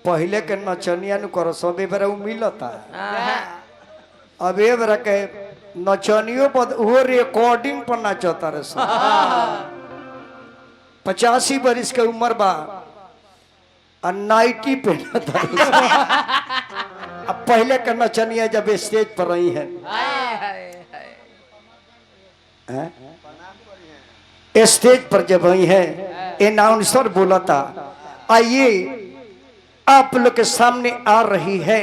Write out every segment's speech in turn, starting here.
पहले के नचनिया नु करो सब बेरा मिलता अब ए बेरा के नचनियो पर वो रिकॉर्डिंग पर नाचता रे सब 85 बरिस के उम्र बा और नाइटी पहनता अब पहले के नचनिया जब स्टेज पर रही है स्टेज पर जब वही है अनाउंसर बोला था आइए आप लोग के सामने आ रही है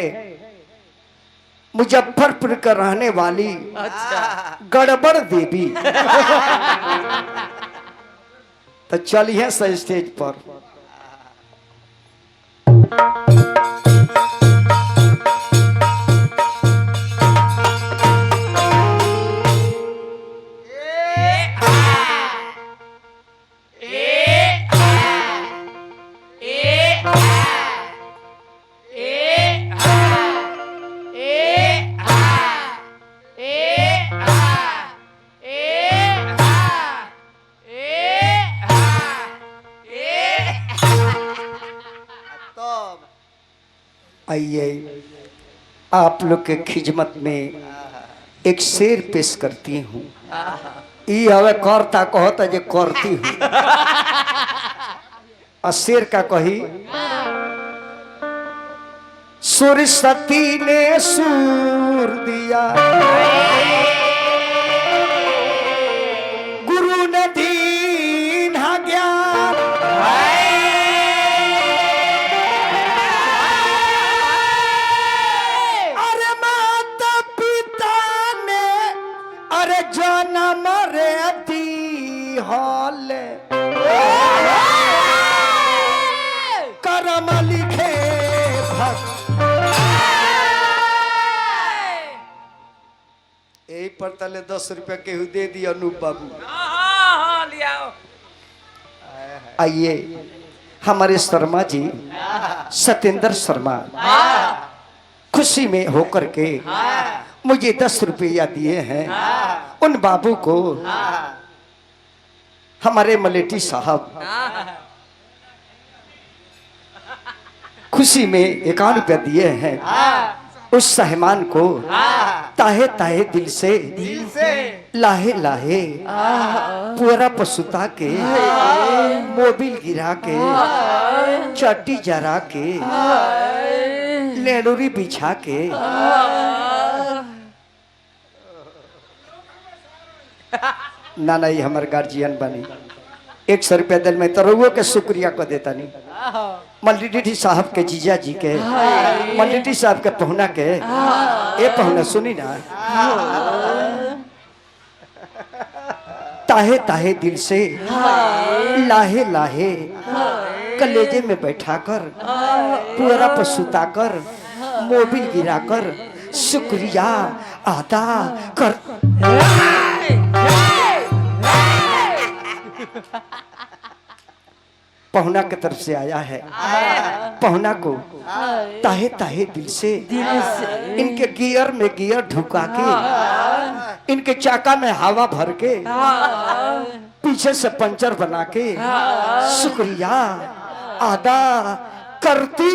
मुजफ्फरपुर का रहने वाली गड़बड़ देवी तो चलिए स्टेज पर आइए आप लोग के खिदमत में एक शेर पेश करती हूँ ये हवे करता कहता जे करती हूँ और शेर का कही सरस्वती ने सूर दिया गुरु ने दीन ज्ञान जनम रे दी हॉल करम लिखे यही पर तले 10 रुपया केहू दे दिया अनूप बाबू आइए हमारे शर्मा जी सत्येंद्र शर्मा खुशी में होकर के मुझे 10 रुपया दिए हैं उन बाबू को हमारे मलेटी साहब खुशी में 51 रुपया दिए हैं उस सहमान को ताहे ताहे दिल से लाहे लाहे पूरा पसुता के मोबिल गिरा के चट्टी जरा के लेडूरी बिछा के ना नहीं हमारे गार्जियन बनी 100 रुपया दिल में तरुओं के शुक्रिया को देता नहीं मल्लिटी साहब के जीजा जी के मल्लिटी साहब के पहुना के ये पहुना सुनी ना ताहे ताहे दिल से लाहे लाहे कलेजे में बैठाकर पूरा पर सुताकर मोबिल गिराकर शुक्रिया अदा कर पहुना की तरफ से आया है पहुना को ताहे ताहे दिल से इनके गियर में गियर ढुका के इनके चाका में हवा भर के पीछे से पंचर बना के शुक्रिया अदा करती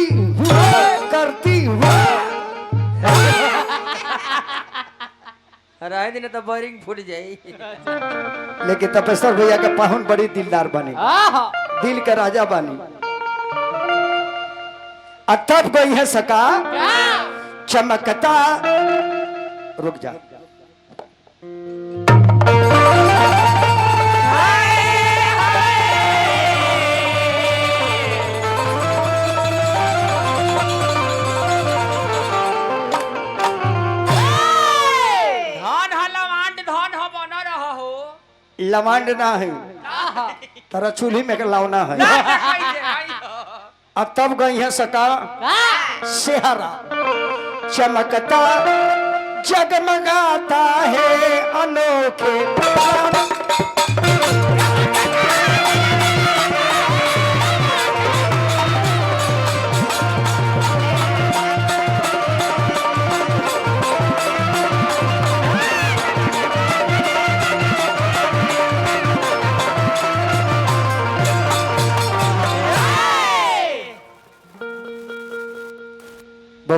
राय दिन तो बोरिंग फूट जाई लेकिन तपेश्वर भैया के पाहुन बड़ी दिलदार बनी दिल के राजा बनी अतब गई है सका चमकता रुक जा लवांड ना है तारा चूल्ही में लावना है अब तब गई है सका सेहरा चमकता जगमगाता है अनोखे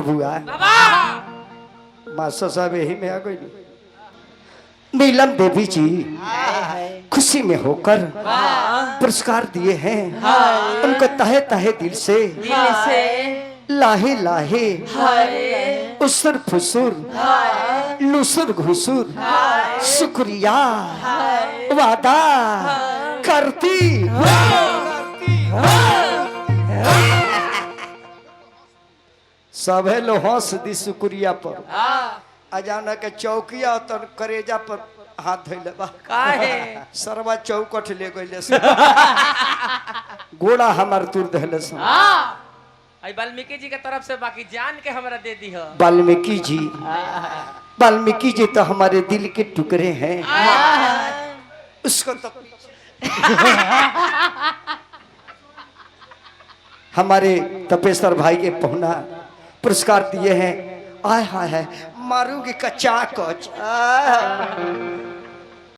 बबुआ मास्टर साहब यही में आ गई। नीलम देवी जी खुशी में होकर पुरस्कार दिए हैं, उनको तहे तहे दिल से लाहे लाहे उसर फुसुर लुसुर घुसुर शुक्रिया वादा करती सभे लो हंस दी शुक्रिया पर अजाना के चौकिया तो करेजा पर हाथ धैले बा सरवा चौकट ले गइले गोड़ा हमार तुर धैले आई वाल्मीकि जी के तरफ से बाकी जान के हमरा दे दी हो। वाल्मीकि जी तो हमारे दिल के टुकड़े हैं, उसको तो हमारे तपेश्वर भाई के पहुना पुरस्कार दिए हैं। आय हाय है मारूंगी कच्चा कच